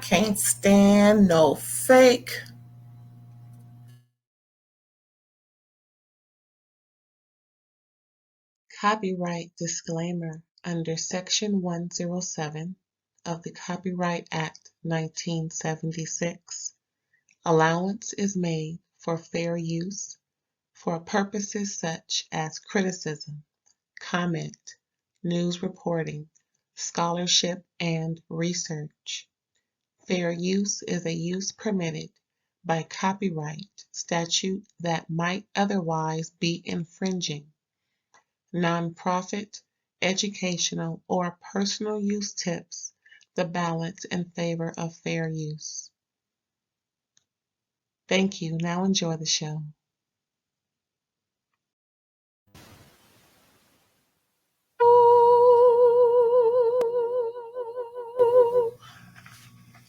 can't stand no fake. Copyright disclaimer under Section 107 of the Copyright Act 1976. Allowance is made for fair use for purposes such as criticism, comment, news reporting, scholarship, and research. Fair use is a use permitted by copyright statute that might otherwise be infringing. Nonprofit, educational, or personal use tips the balance in favor of fair use. Thank you. Now enjoy the show.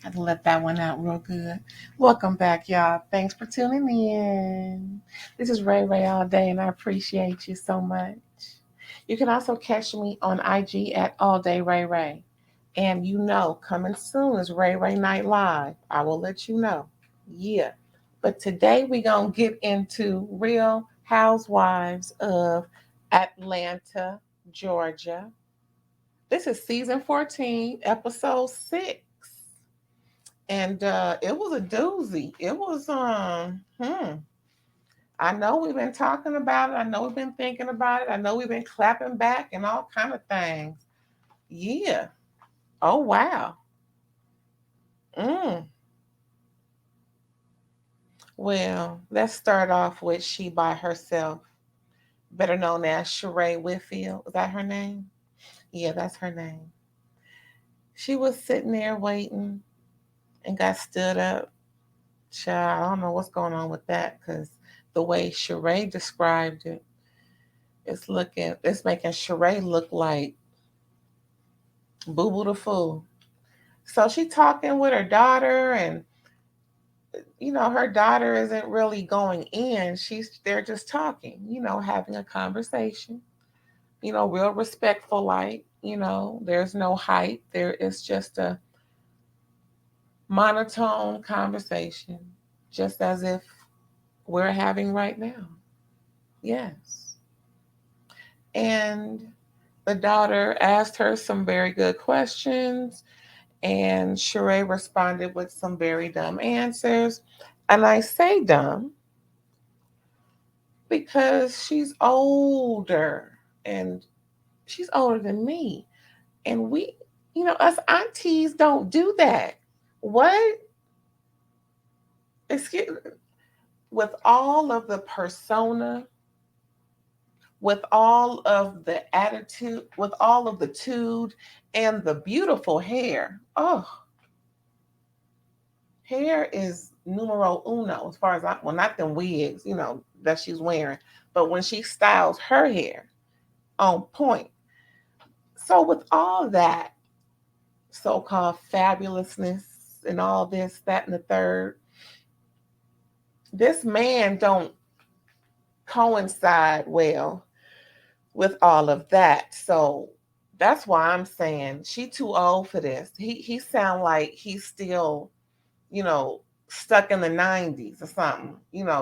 Had to let that one out real good. Welcome back, y'all. Thanks for tuning in. This is Ray Ray all day, and I appreciate you so much. You can also catch me on IG at All Day Ray Ray. And coming soon is Ray Ray Night Live. I will let you know. Yeah. But today we're going to get into Real Housewives of Atlanta, Georgia. This is season 14, episode 6. And it was a doozy. It was I know we've been talking about it. I know we've been thinking about it. I know we've been clapping back and all kind of things. Yeah. Oh wow. Mm. Well, let's start off with She by Herself, better known as Sheree Whitfield. Is that her name? Yeah, that's her name. She was sitting there waiting and got stood up. Child, I don't know what's going on with that because the way Sheree described it, it's making Sheree look like Boo Boo the Fool. So she talking with her daughter, and her daughter isn't really going in. They're just talking, having a conversation, real respectful, like, there's no hype. There is just a monotone conversation, just as if we're having right now. Yes. And the daughter asked her some very good questions, and Sheree responded with some very dumb answers. And I say dumb because she's older, and she's older than me. And us aunties don't do that. What? Excuse, with all of the persona, with all of the attitude, with all of the tude and the beautiful hair. Oh, hair is numero uno as far as not them wigs, that she's wearing, but when she styles her hair on point. So with all that so-called fabulousness and all this, that, and the third, this man don't coincide well with all of that. So that's why I'm saying she too old for this. He sound like he's still, stuck in the 90s or something,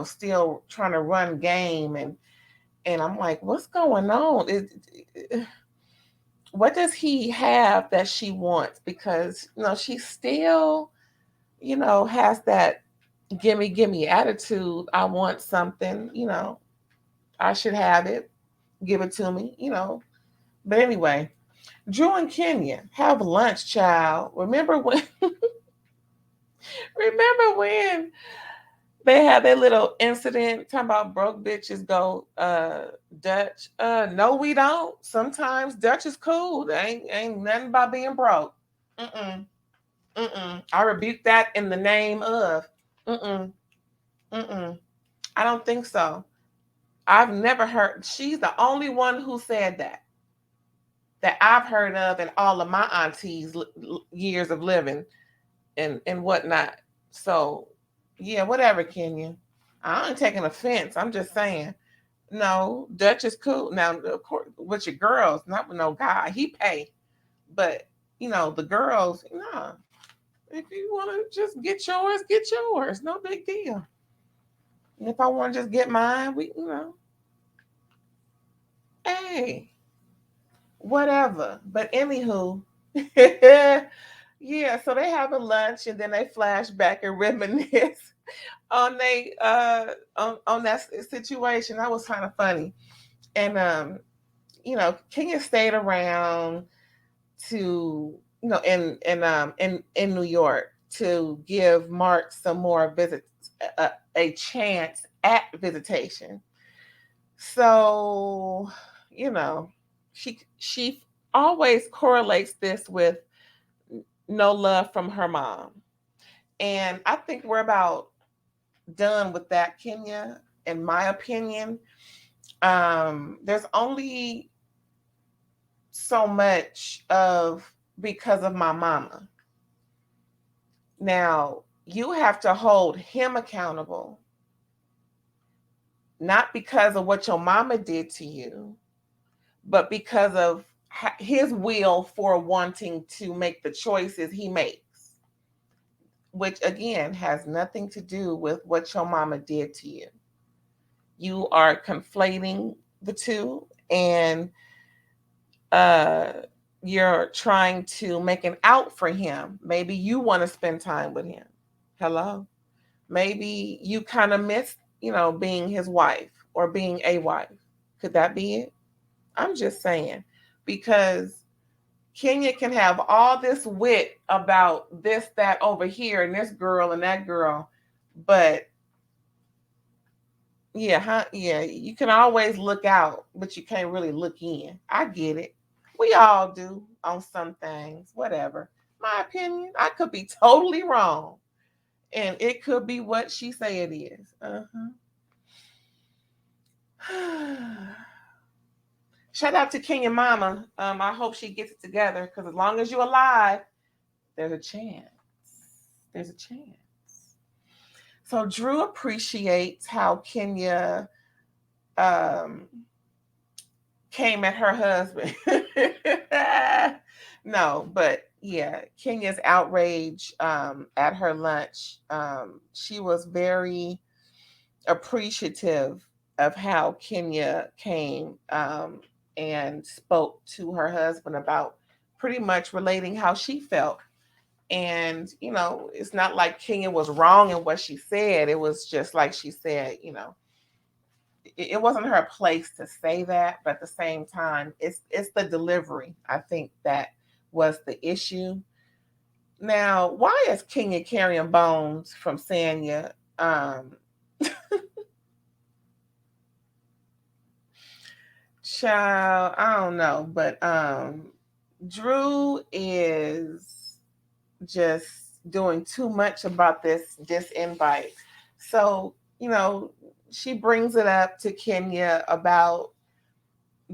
still trying to run game, and I'm like, what's going on? What does he have that she wants? Because she still, has that gimme attitude. I want something, I should have it, give it to me, But anyway, Drew and Kenya have lunch, child. Remember when they had their little incident talking about broke bitches go Dutch? No, we don't. Sometimes Dutch is cool. There ain't nothing about being broke. Mm-mm. Mm-mm. I rebuke that in the name of. Mm-mm. Mm-mm. I don't think so. I've never heard. She's the only one who said that I've heard of in all of my aunties' years of living and whatnot. So, yeah, whatever, Kenya. I ain't taking offense. I'm just saying. No, Dutch is cool. Now, of course, with your girls, not with no guy. He pay, but the girls, nah. If you want to just get yours. No big deal. And if I want to just get mine, hey, whatever. But anywho, yeah. So they have a lunch, and then they flash back and reminisce on they on that situation. That was kind of funny. And Kenya stayed around to in New York to give Mark some more visits, a chance at visitation. So, you know, she always correlates this with no love from her mom. And I think we're about done with that, Kenya, in my opinion. There's only so much of because of my mama. Now, you have to hold him accountable, not because of what your mama did to you, but because of his will for wanting to make the choices he makes, which again has nothing to do with what your mama did to you. You are conflating the two, and uh, you're trying to make an out for him. Maybe you want to spend time with him. Hello? Maybe you kind of miss, being his wife or being a wife. Could that be it? I'm just saying, because Kenya can have all this wit about this, that over here, and this girl and that girl, but yeah, huh? Yeah, you can always look out, but you can't really look in. I get it. We all do on some things, whatever. My opinion, I could be totally wrong, and it could be what she say it is. Shout out to Kenya Mama. I hope she gets it together because as long as you're alive, there's a chance. There's a chance. So Drew appreciates how Kenya um, came at her husband. No, but yeah, Kenya's outrage at her lunch. She was very appreciative of how Kenya came and spoke to her husband about pretty much relating how she felt. And, it's not like Kenya was wrong in what she said. It was just like she said, it wasn't her place to say that, but at the same time, it's the delivery. I think that was the issue. Now, why is Kenya carrying bones from Sanya? Child, I don't know, but Drew is just doing too much about this invite. So, you know, she brings it up to Kenya about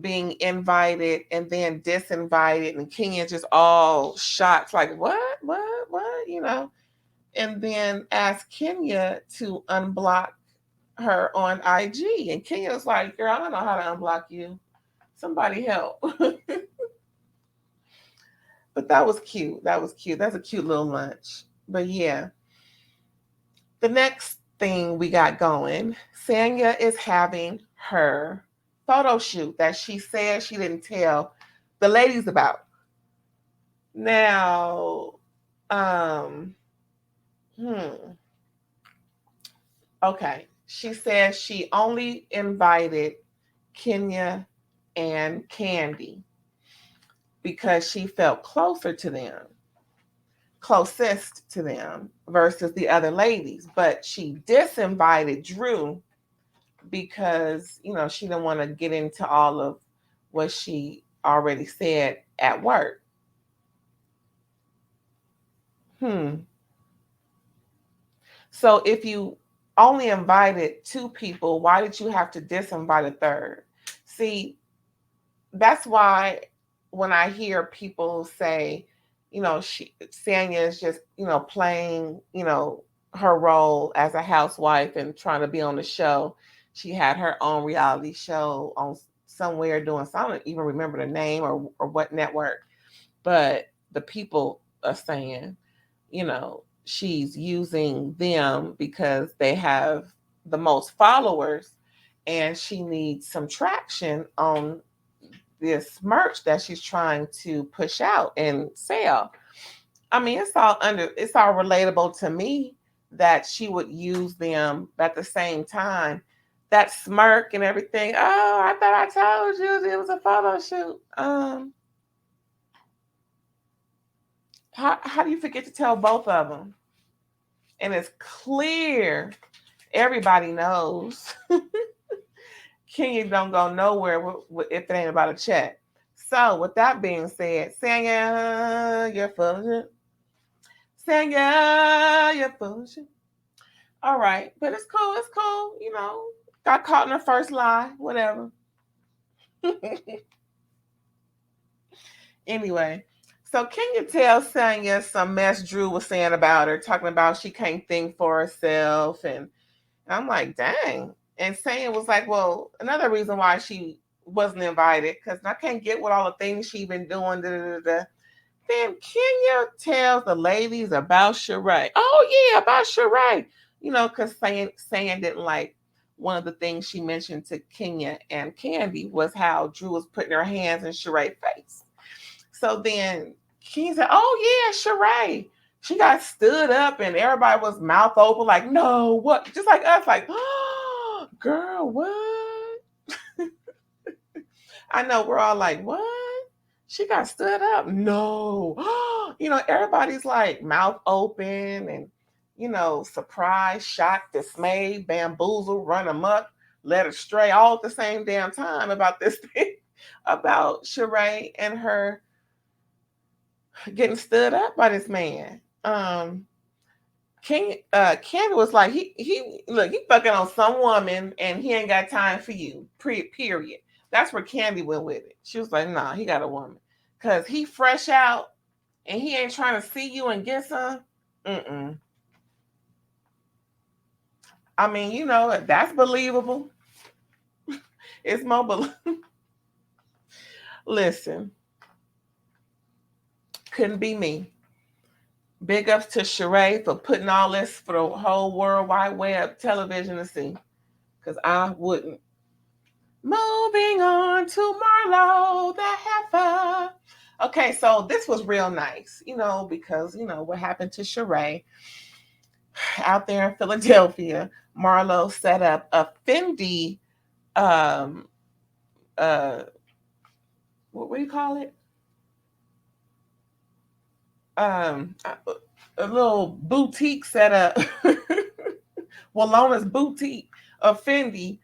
being invited and then disinvited, and Kenya just all shocked, like, what, and then asked Kenya to unblock her on IG. And Kenya's like, girl, I don't know how to unblock you. Somebody help. But that was cute. That was cute. That's a cute little lunch. But yeah, the next thing we got going, Sanya is having her photo shoot that she said she didn't tell the ladies about. Now, um, hmm, okay. She says she only invited Kenya and Candy because she felt closest to them versus the other ladies. But she disinvited Drew because, she didn't want to get into all of what she already said at work. Hmm. So if you only invited two people, why did you have to disinvite a third? See, that's why when I hear people say, Sanya is just, playing, her role as a housewife and trying to be on the show. She had her own reality show on somewhere doing, so I don't even remember the name or what network, but the people are saying, she's using them because they have the most followers and she needs some traction on this merch that she's trying to push out and sell. I mean, it's all relatable to me that she would use them, but at the same time, that smirk and everything. Oh, I thought I told you it was a photo shoot. How do you forget to tell both of them? And it's clear, everybody knows. Kenya don't go nowhere if it ain't about a check. So, with that being said, Sanya, you're full of shit. Sanya, you're full of shit. All right, but it's cool. It's cool. Got caught in her first lie. Whatever. Anyway, so Kenya tells Sanya some mess Drew was saying about her, talking about she can't think for herself, and I'm like, dang. And Sanya was like, well, another reason why she wasn't invited because I can't get with all the things she been doing. Da, da, da, da. Then Kenya tells the ladies about Sheree. Oh yeah, about Sheree. Because saying didn't like one of the things she mentioned to Kenya and Candy was how Drew was putting her hands in Sheree's face. So then Kenya said, "Oh yeah, Sheree." She got stood up and everybody was mouth open, like, "No, what?" Just like us, like, "Oh, girl, what?" I know we're all like, "What?" She got stood up. No. Everybody's like mouth open and, surprised, shocked, dismayed, bamboozled, run amok, led astray all at the same damn time about this thing, about Sheree and her getting stood up by this man. Candy was like, he fucking on some woman and he ain't got time for you. Period. That's where Candy went with it. She was like, nah, he got a woman. Cause he fresh out and he ain't trying to see you and get some. Mm-mm. I mean, that's believable. It's more Listen, couldn't be me. Big ups to Sheree for putting all this for the whole World Wide Web television to see. Because I wouldn't. Moving on to Marlo, the heifer. Okay, so this was real nice, because, what happened to Sheree out there in Philadelphia. Marlo set up a Fendi, um, what do you call it? A little boutique setup. Walona's boutique of Fendi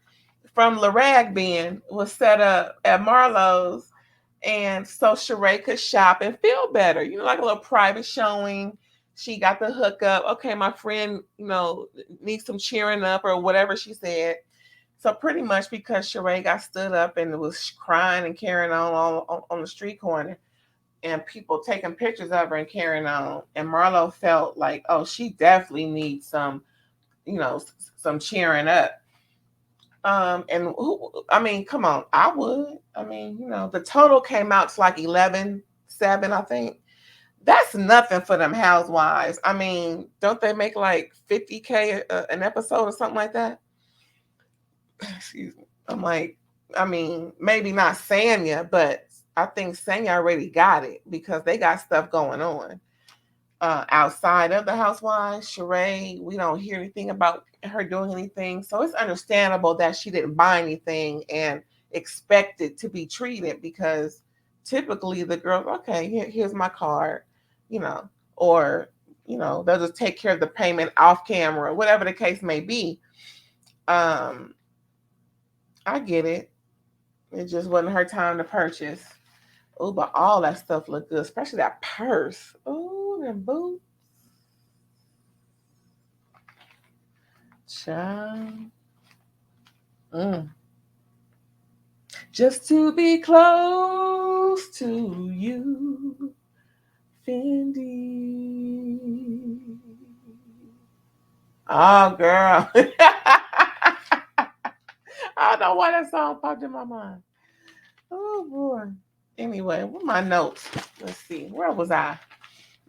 from La Rag Bin was set up at Marlowe's. And so Sheree could shop and feel better, like a little private showing. She got the hookup. Okay, my friend, needs some cheering up or whatever she said. So pretty much because Sheree got stood up and was crying and carrying on the street corner, and people taking pictures of her and carrying on, and Marlo felt like, oh, she definitely needs some, some cheering up. And I mean, come on, I would. I mean, the total came out to like 11.7, I think. That's nothing for them housewives. I mean, don't they make like 50K an episode or something like that? Excuse me. I'm like, I mean, maybe not Sanya, but I think Sanya already got it because they got stuff going on. Outside of the housewives, Sheree, we don't hear anything about her doing anything. So it's understandable that she didn't buy anything and expected to be treated because typically the girls, okay, here's my card, you know, or, they'll just take care of the payment off camera, whatever the case may be. Um, I get it. It just wasn't her time to purchase. Oh, but all that stuff looked good, especially that purse. Oh, them boots. Child. Mm. Just to be close to you, Fendi. Oh, girl. I don't know why that song popped in my mind. Oh, boy. Anyway, what my notes? Let's see. Where was I?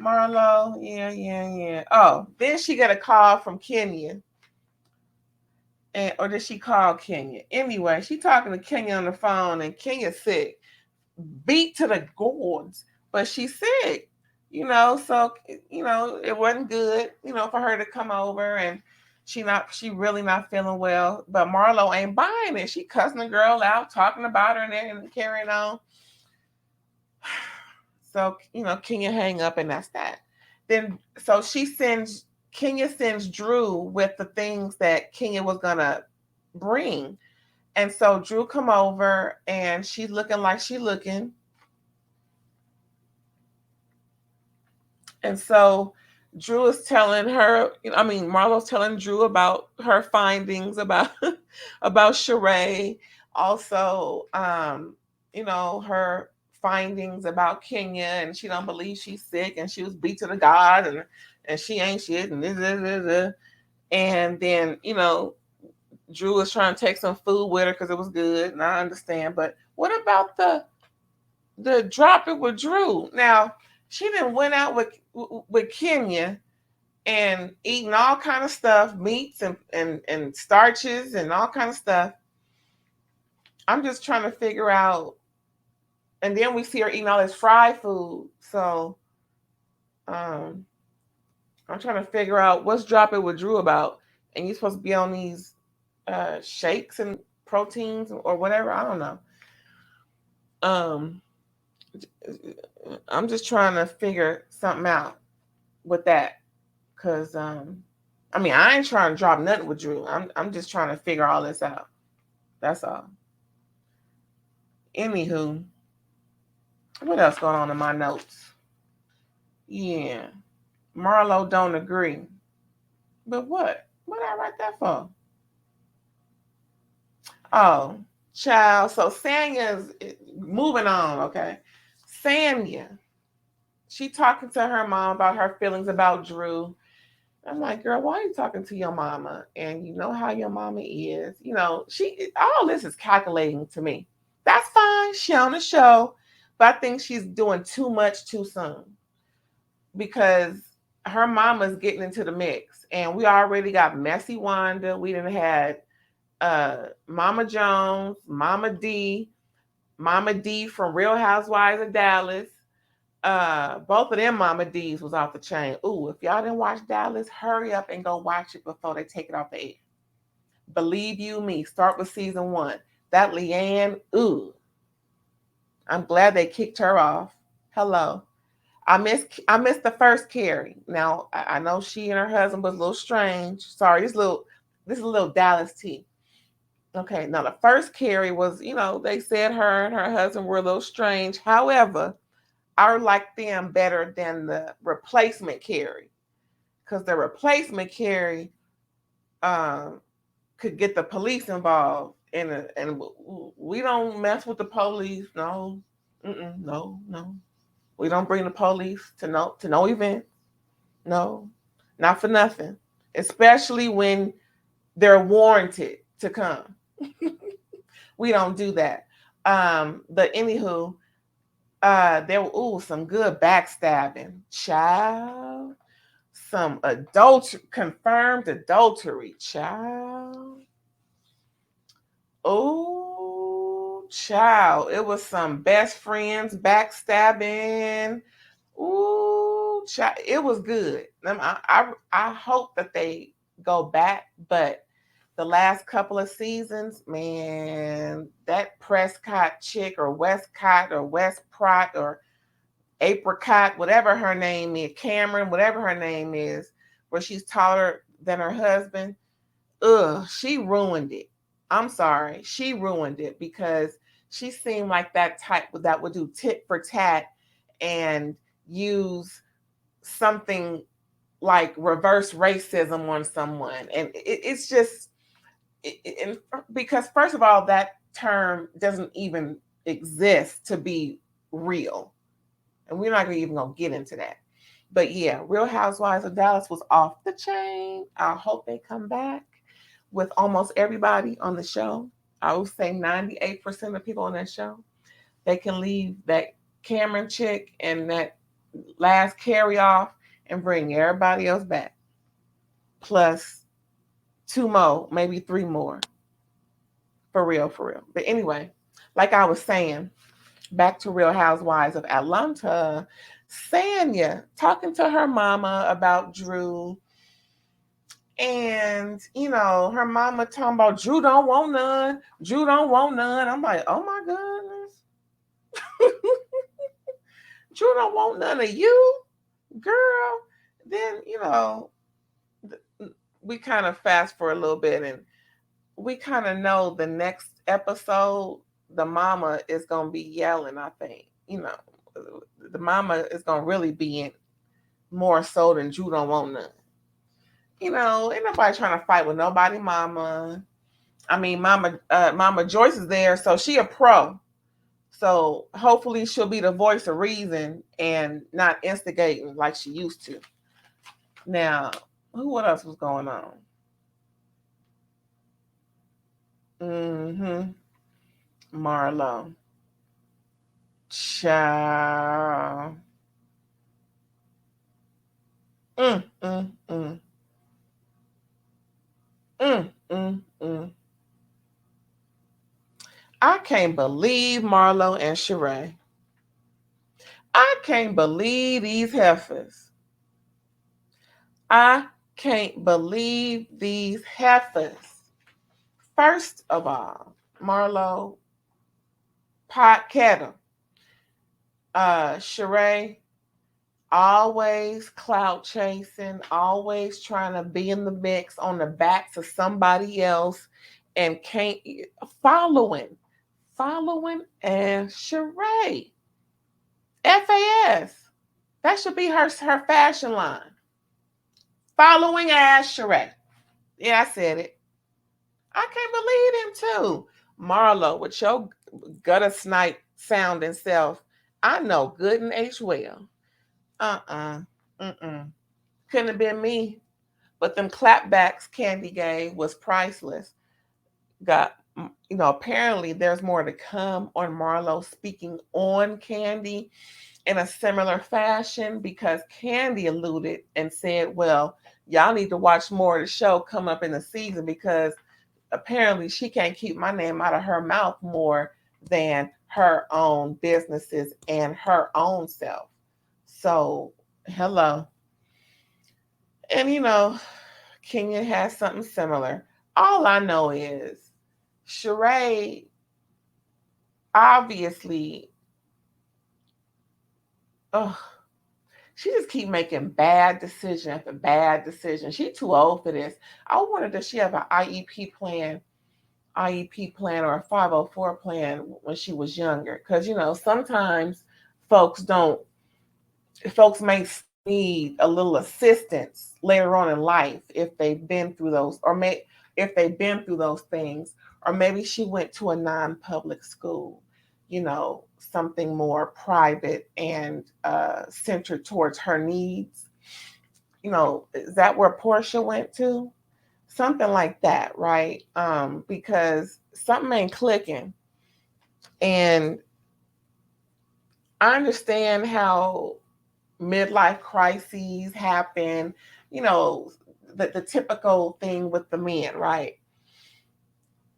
Marlo, yeah, yeah, yeah. Oh, then she got a call from Kenya, and or did she call Kenya? Anyway, she talking to Kenya on the phone, and Kenya's sick, beat to the gourds, but she's sick, So it wasn't good, for her to come over, and she really not feeling well. But Marlo ain't buying it. She cussing the girl out, talking about her and carrying on. So, Kenya hang up and that's that. Then so she sends Kenya sends Drew with the things that Kenya was gonna bring. And so Drew come over and she's looking like she looking. And so Drew is telling her, Marlo's telling Drew about her findings about about Sheree. Also, her findings about Kenya, and she don't believe she's sick and she was beat to the god, and she ain't shit and this. And then, Drew was trying to take some food with her because it was good, and I understand. But what about the drop it with Drew? Now she then went out with Kenya and eating all kind of stuff, meats and starches and all kind of stuff. I'm just trying to figure out. And then we see her eating all this fried food. So um, I'm trying to figure out what's drop it with Drew about. And you're supposed to be on these shakes and proteins or whatever. I don't know. Um, I'm just trying to figure something out with that. Cause I ain't trying to drop nothing with Drew. I'm just trying to figure all this out. That's all. Anywho, what else going on in my notes? Yeah, Marlo don't agree. But what? What I write that for? Oh, child. So Sanya's moving on. Okay, Sanya. She talking to her mom about her feelings about Drew. I'm like, girl, why are you talking to your mama? And you know how your mama is. She all this is calculating to me. That's fine. She on the show, but I think she's doing too much too soon because her mama's getting into the mix, and we already got Messy Wanda. We didn't had Mama Jones, Mama D from Real Housewives of Dallas. Both of them Mama D's was off the chain. Ooh, if y'all didn't watch Dallas, hurry up and go watch it before they take it off the air. Believe you me, start with season 1. That Leanne, ooh, I'm glad they kicked her off. Hello. I missed the first Carrie. Now I know she and her husband was a little strange. Sorry, this is a little Dallas tea. Okay, now the first Carrie was, they said her and her husband were a little strange. However, I like them better than the replacement Carrie. Because the replacement Carrie um, could get the police involved. And we don't mess with the police. No, no, no. We don't bring the police to no event. No, not for nothing. Especially when they're warranted to come. We don't do that. But anywho, there were some good backstabbing, child. Some confirmed adultery, child. Oh, child. It was some best friends backstabbing. Ooh, child. It was good. I hope that they go back, but the last couple of seasons, man, that Prescott chick or Westcott or Westprot or Apricot, whatever her name is, Cameron, whatever her name is, where she's taller than her husband, she ruined it. I'm sorry, she ruined it because she seemed like that type that would do tit for tat and use something like reverse racism on someone, and it's just and because first of all, that term doesn't even exist to be real, and we're not even gonna get into that. But yeah, Real Housewives of Dallas was off the chain. I hope they come back with almost everybody on the show. I would say 98% of people on that show. They can leave that Cameron chick and that last carry off and bring everybody else back, plus two more, maybe three more, for real, for real. But anyway, like I was saying, back to Real Housewives of Atlanta, Sanya talking to her mama about Drew. And, her mama talking about Drew don't want none. Drew don't want none. I'm like, oh my goodness. Drew don't want none of you, girl. Then, we kind of fast for a little bit and we kind of know the next episode, the mama is going to be yelling, I think. The mama is going to really be in more so than Drew don't want none. Ain't nobody trying to fight with nobody, mama. I mean, Mama Joyce is there, so she a pro. So hopefully she'll be the voice of reason and not instigating like she used to. Now, what else was going on? Mm-hmm. Marlo. Child. Mm, mm, mm. Mm, mm, mm. I can't believe Marlo and Sheree. I can't believe these heifers. I can't believe these heifers. First of all, Marlo, pot kettle, Sheree, always clout chasing, always trying to be in the mix on the backs of somebody else, and can't following, following as Sheree. FAS. That should be her fashion line. Following as Sheree. Yeah, I said it. I can't believe them too. Marlo, with your gutter snipe sounding self, I know good and H well. Uh-uh. Mm-mm. Couldn't have been me. But them clapbacks Candy gave was priceless. Got apparently there's more to come on Marlo speaking on Candy in a similar fashion because Candy alluded and said, well, y'all need to watch more of the show come up in the season because apparently she can't keep my name out of her mouth more than her own businesses and her own self. So, hello. And Kenya has something similar. All I know is Sheree obviously, ugh, she just keep making bad decision after bad decision. She too old for this. I wonder does she have an IEP plan or a 504 plan when she was younger? Because sometimes folks don't. Folks may need a little assistance later on in life if they've been through those, or if they've been through those things, or maybe she went to a non-public school, something more private and centered towards her needs. Is that where Portia went to? Something like that, right? Because something ain't clicking. And I understand how midlife crises happen, you know, the typical thing with the men, right?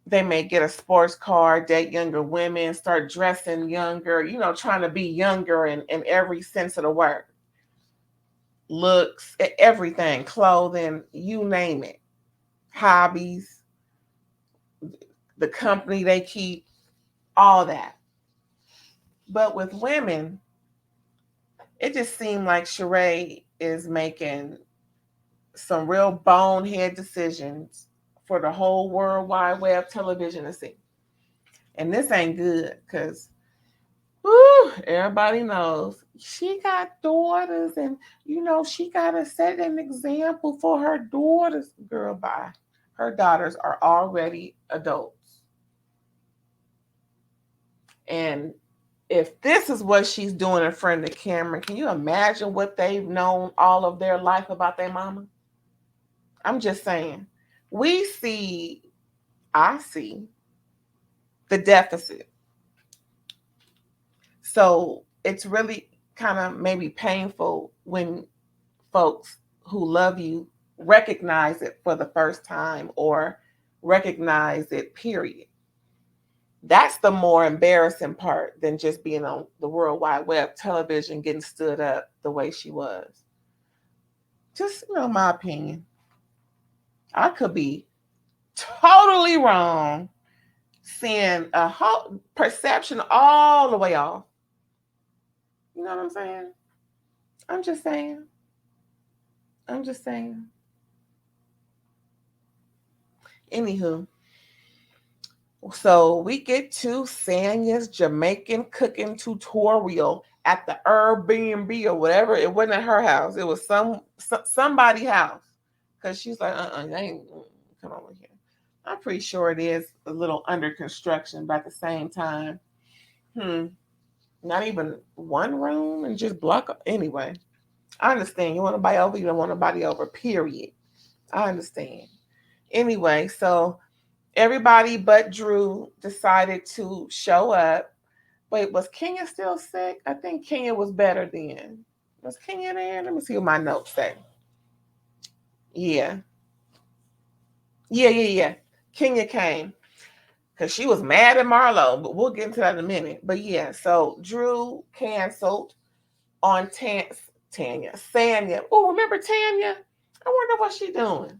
They may get a sports car, date younger women, start dressing younger, trying to be younger in every sense of the word. Looks, everything, clothing, you name it. Hobbies, the company they keep, all that. But with women, it just seemed like Sheree is making some real bonehead decisions for the whole world wide web television to see. And this ain't good because everybody knows she got daughters and she gotta set an example for her daughters. Girl, bye. Her daughters are already adults. And if this is what she's doing in front of the camera, can you imagine what they've known all of their life about their mama? I'm just saying. We see, I see the deficit. So it's really kind of maybe painful when folks who love you recognize it for the first time or recognize it, period. That's the more embarrassing part than just being on the World Wide Web television getting stood up the way she was. Just, my opinion. I could be totally wrong, seeing a whole perception all the way off. You know what I'm saying? I'm just saying. I'm just saying. Anywho, so we get to Sanya's Jamaican cooking tutorial at the Airbnb or whatever. It wasn't at her house. It was somebody's house. Cause she's like, they ain't come over here. I'm pretty sure it is a little under construction, but at the same time, hmm, not even one room and just block. Anyway, I understand. You want to buy over, you don't want to buy over. Period. I understand. Anyway, so everybody but Drew decided to show up. Wait, was Kenya still sick? I think Kenya was better then. Was Kenya there? Let me see what my notes say. Yeah. Yeah. Kenya came because she was mad at Marlo, but we'll get into that in a minute. But yeah, so Drew canceled on Sanya. Oh, remember Tanya? I wonder what she doing.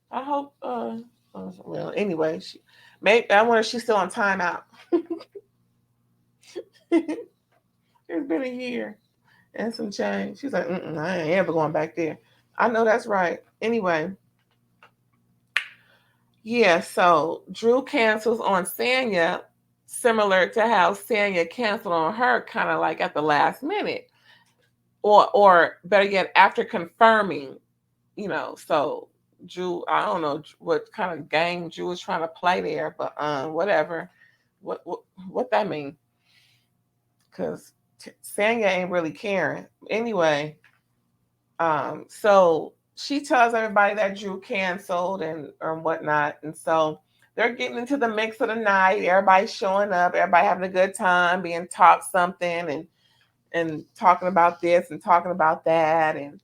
I hope. Well, anyway, maybe I wonder if she's still on timeout. It's been a year and some change. She's like, I ain't ever going back there. I know that's right. Anyway, yeah, so Drew cancels on Sanya, similar to how Sanya canceled on her, kind of like at the last minute. Or better yet, after confirming, so Drew, I don't know what kind of game Drew was trying to play there, but whatever. What what that mean? Because Sanya ain't really caring. Anyway, so she tells everybody that Drew canceled and or whatnot, and so they're getting into the mix of the night. Everybody's showing up. Everybody having a good time, being taught something and talking about this and talking about that, and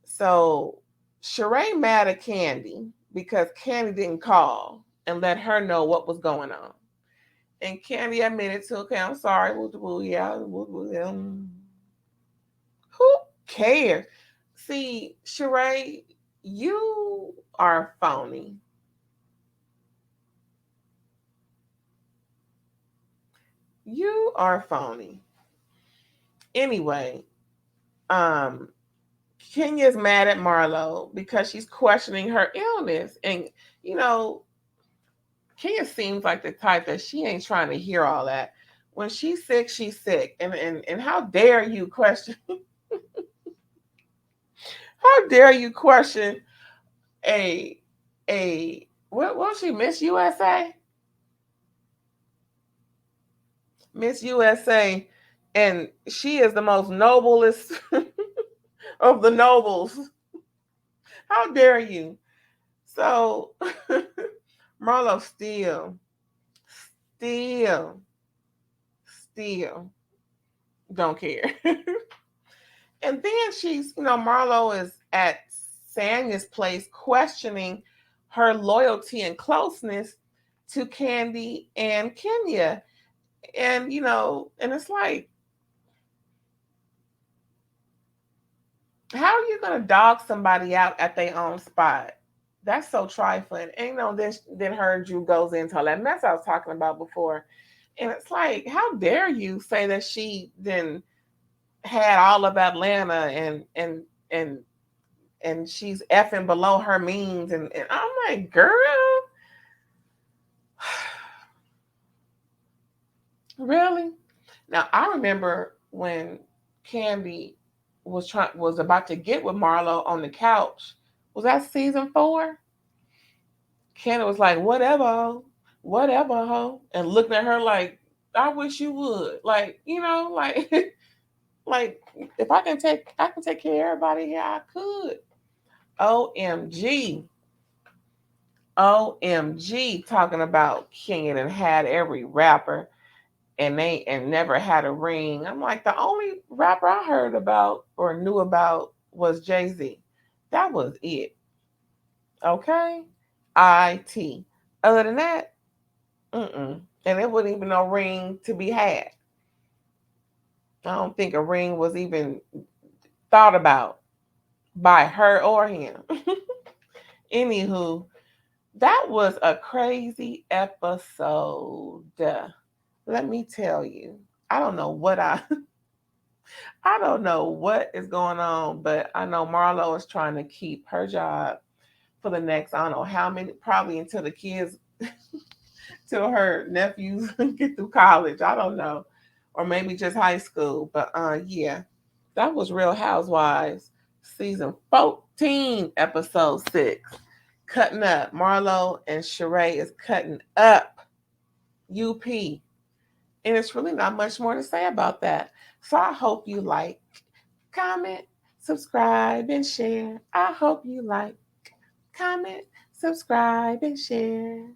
so Sheree mad at Candy because Candy didn't call and let her know what was going on. And Candy admitted to, okay, I'm sorry. Yeah. Who cares? See, Sheree, you are phony. You are phony. Anyway, um, Kenya's mad at Marlo because she's questioning her illness. And, you know, Kenya seems like the type that she ain't trying to hear all that. When she's sick, she's sick. And how dare you question how dare you question a what was she, Miss USA? Miss USA, and she is the most noblest of the nobles. How dare you? So Marlo still, still don't care. And then Marlo is at Sanya's place questioning her loyalty and closeness to Candy and Kenya. And and it's like, how are you gonna dog somebody out at their own spot? That's so trifling. And then her and Drew goes into all that mess I was talking about before. And it's like, how dare you say that she then had all of Atlanta and and she's effing below her means, and I'm like, girl, really? Now I remember when Candy was about to get with Marlo on the couch. Was that season 4? Candy was like, whatever, ho, and looking at her like, I wish you would, like, like, like, if I can take care of everybody here, I could. OMG. OMG, talking about King and had every rapper. and they and never had a ring. I'm like, the only rapper I heard about or knew about was Jay-Z. That was it. Okay? IT. Other than that, mm-mm. And it wasn't even no ring to be had. I don't think a ring was even thought about by her or him. Anywho, that was a crazy episode. Let me tell you. I don't know what I I don't know what is going on, but I know Marlo is trying to keep her job for the next, I don't know how many, probably until the kids, till her nephews get through college. I don't know. Or maybe just high school. But yeah, that was Real Housewives season 14, episode 6. Cutting up. Marlo and Sheree is cutting up. UP. And it's really not much more to say about that. So I hope you like, comment, subscribe, and share. I hope you like, comment, subscribe, and share.